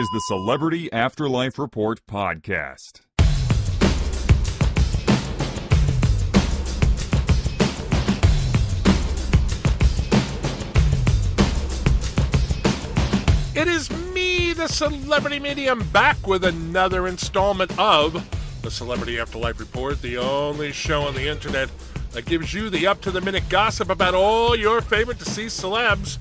is the Celebrity Afterlife Report podcast. It is me, the Celebrity Medium, back with another installment of the Celebrity Afterlife Report, the only show on the internet that gives you the up-to-the-minute gossip about all your favorite deceased celebs.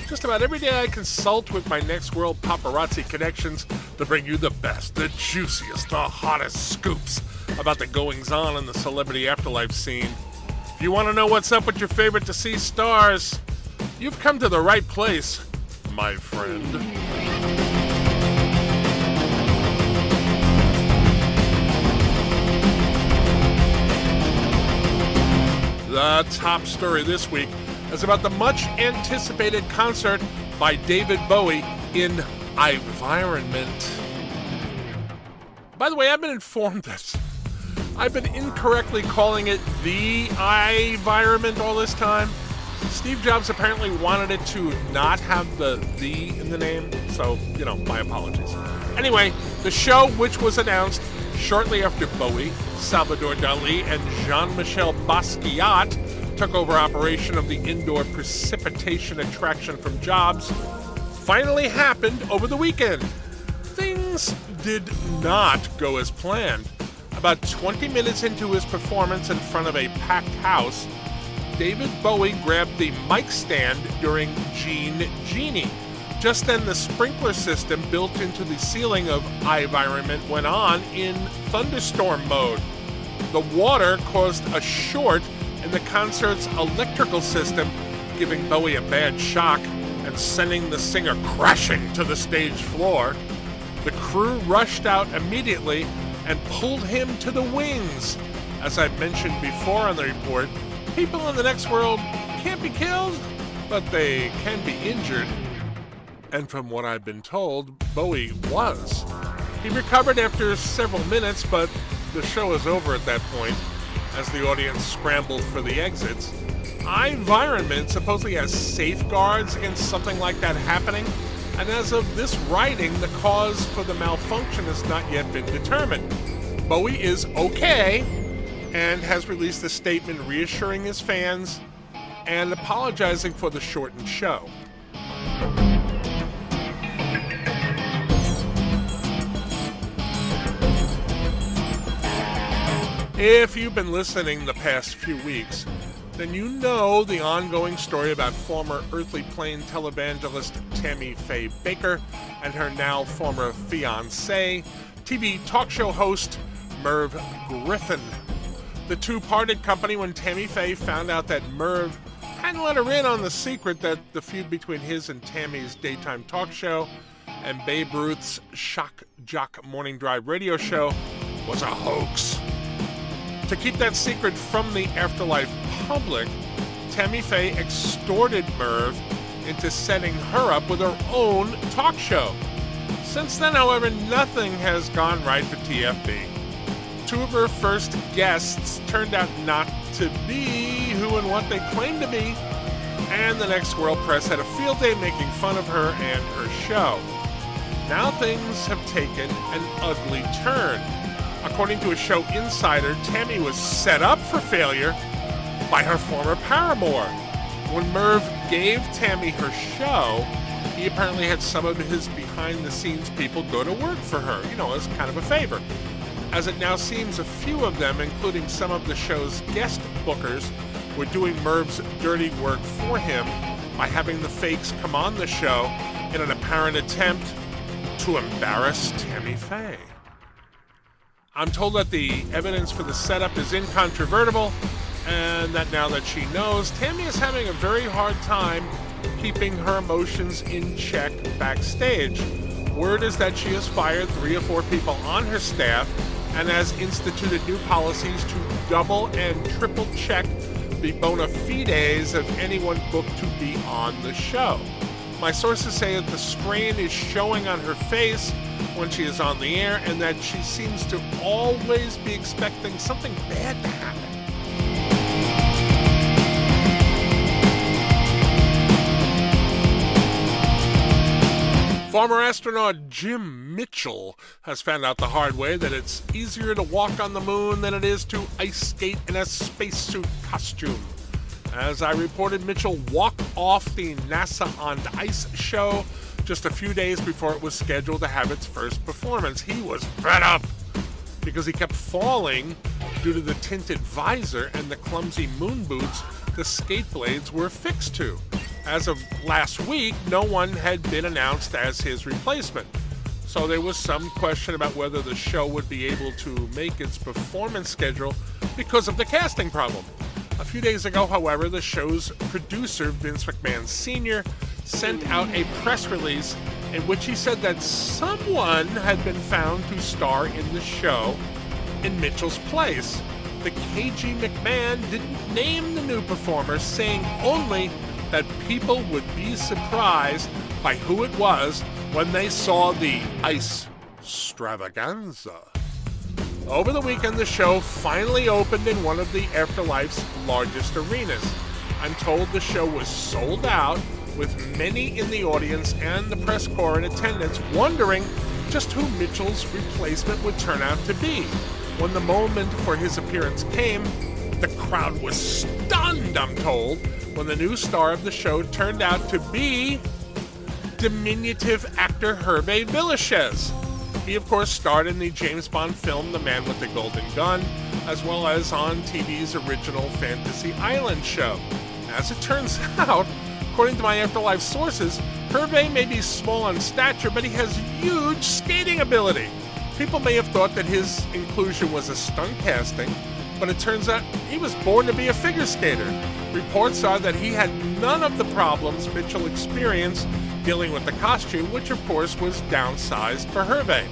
Just about every day I consult with my Next World paparazzi connections to bring you the best, the juiciest, the hottest scoops about the goings-on in the Celebrity Afterlife scene. If you want to know what's up with your favorite deceased stars, you've come to the right place, my friend. The top story this week is about the much-anticipated concert by David Bowie in iVironment. By the way, I've been informed that I've been incorrectly calling it the iVironment all this time. Steve Jobs apparently wanted it to not have the in the name, so, my apologies. Anyway, the show, which was announced shortly after Bowie, Salvador Dali, and Jean-Michel Basquiat took over operation of the indoor precipitation attraction from Jobs, finally happened over the weekend. Things did not go as planned. About 20 minutes into his performance in front of a packed house, David Bowie grabbed the mic stand during Genie. Just then, the sprinkler system built into the ceiling of iVironment went on in thunderstorm mode. The water caused a short in the concert's electrical system, giving Bowie a bad shock and sending the singer crashing to the stage floor. The crew rushed out immediately and pulled him to the wings. As I've mentioned before on the report, people in the next world can't be killed, but they can be injured. And from what I've been told, Bowie was. He recovered after several minutes, but the show was over at that point as the audience scrambled for the exits. iVironment supposedly has safeguards against something like that happening, and as of this writing, the cause for the malfunction has not yet been determined. Bowie is okay and has released a statement reassuring his fans and apologizing for the shortened show. If you've been listening the past few weeks, then you know the ongoing story about former Earthly Plane televangelist Tammy Faye Bakker and her now former fiancé, TV talk show host Merv Griffin. The two parted company when Tammy Faye found out that Merv hadn't let her in on the secret that the feud between his and Tammy's daytime talk show and Babe Ruth's Shock Jock Morning Drive radio show was a hoax. To keep that secret from the Afterlife public, Tammy Faye extorted Merv into setting her up with her own talk show. Since then, however, nothing has gone right for TFB. Two of her first guests turned out not to be who and what they claimed to be, and the Next World press had a field day making fun of her and her show. Now things have taken an ugly turn. According to a show insider, Tammy was set up for failure by her former paramour. When Merv gave Tammy her show, he apparently had some of his behind-the-scenes people go to work for her, as kind of a favor. As it now seems, a few of them, including some of the show's guest bookers, were doing Merv's dirty work for him by having the fakes come on the show in an apparent attempt to embarrass Tammy Faye. I'm told that the evidence for the setup is incontrovertible, and that now that she knows, Tammy is having a very hard time keeping her emotions in check backstage. Word is that she has fired 3 or 4 people on her staff and has instituted new policies to double and triple check the bona fides of anyone booked to be on the show. My sources say that the strain is showing on her face when she is on the air, and that she seems to always be expecting something bad to happen. Former astronaut Jim Mitchell has found out the hard way that it's easier to walk on the moon than it is to ice skate in a spacesuit costume. As I reported, Mitchell walked off the NASA on Ice show just a few days before it was scheduled to have its first performance. He was fed up because he kept falling due to the tinted visor and the clumsy moon boots the skate blades were affixed to. As of last week, no one had been announced as his replacement, so there was some question about whether the show would be able to make its performance schedule because of the casting problem. A few days ago, however, the show's producer, Vince McMahon Sr., sent out a press release in which he said that someone had been found to star in the show in Mitchell's place. The KG McMahon didn't name the new performer, saying only that people would be surprised by who it was when they saw the ice extravaganza. Over the weekend, the show finally opened in one of the Afterlife's largest arenas. I'm told the show was sold out, with many in the audience and the press corps in attendance wondering just who Mitchell's replacement would turn out to be. When the moment for his appearance came, the crowd was stunned, I'm told, when the new star of the show turned out to be diminutive actor Hervé Villechaize. He, of course, starred in the James Bond film The Man with the Golden Gun, as well as on TV's original Fantasy Island show. As it turns out, according to my Afterlife sources, Hervé may be small in stature, but he has huge skating ability. People may have thought that his inclusion was a stunt casting, but it turns out he was born to be a figure skater. Reports are that he had none of the problems Mitchell experienced dealing with the costume, which of course was downsized for Hervé.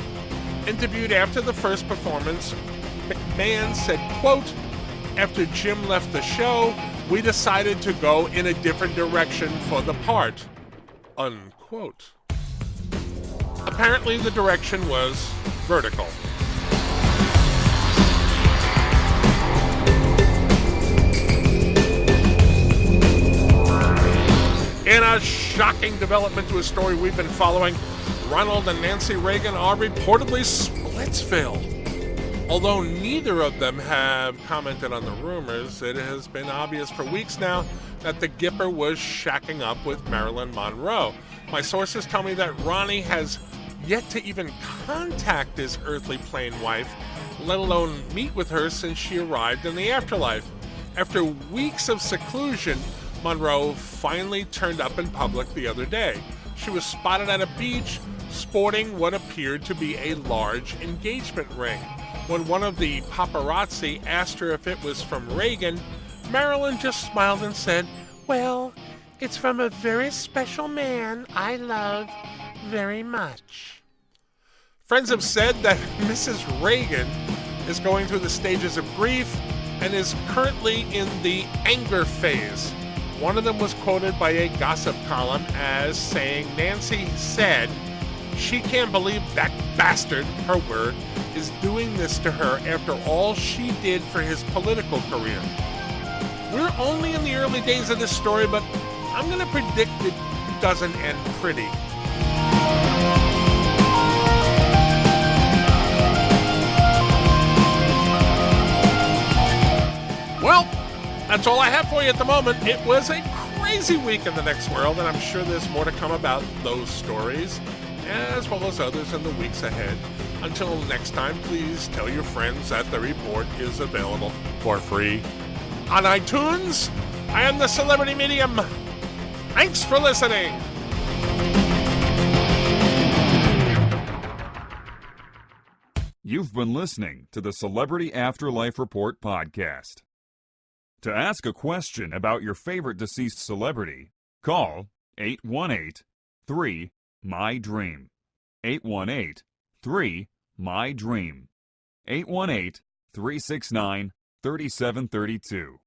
Interviewed after the first performance, McMahon said, quote, "After Jim left the show, we decided to go in a different direction for the part," unquote. Apparently the direction was vertical. In a shocking development to a story we've been following, Ronald and Nancy Reagan are reportedly Splitsville. Although neither of them have commented on the rumors, it has been obvious for weeks now that the Gipper was shacking up with Marilyn Monroe. My sources tell me that Ronnie has yet to even contact his earthly plane wife, let alone meet with her since she arrived in the afterlife. After weeks of seclusion, Monroe finally turned up in public the other day. She was spotted at a beach sporting what appeared to be a large engagement ring. When one of the paparazzi asked her if it was from Reagan, Marilyn just smiled and said, "Well, it's from a very special man I love very much." Friends have said that Mrs. Reagan is going through the stages of grief and is currently in the anger phase. One of them was quoted by a gossip column as saying Nancy said she can't believe that bastard, her word, is doing this to her after all she did for his political career. We're only in the early days of this story, but I'm going to predict it doesn't end pretty. Well, that's all I have for you at the moment. It was a crazy week in the next world, and I'm sure there's more to come about those stories, as well as others in the weeks ahead. Until next time, please tell your friends that the report is available for free on iTunes. I am the Celebrity Medium. Thanks for listening. You've been listening to the Celebrity Afterlife Report podcast. To ask a question about your favorite deceased celebrity, call 818-3-MY-DREAM. 818-3-MY-DREAM. 818-369-3732.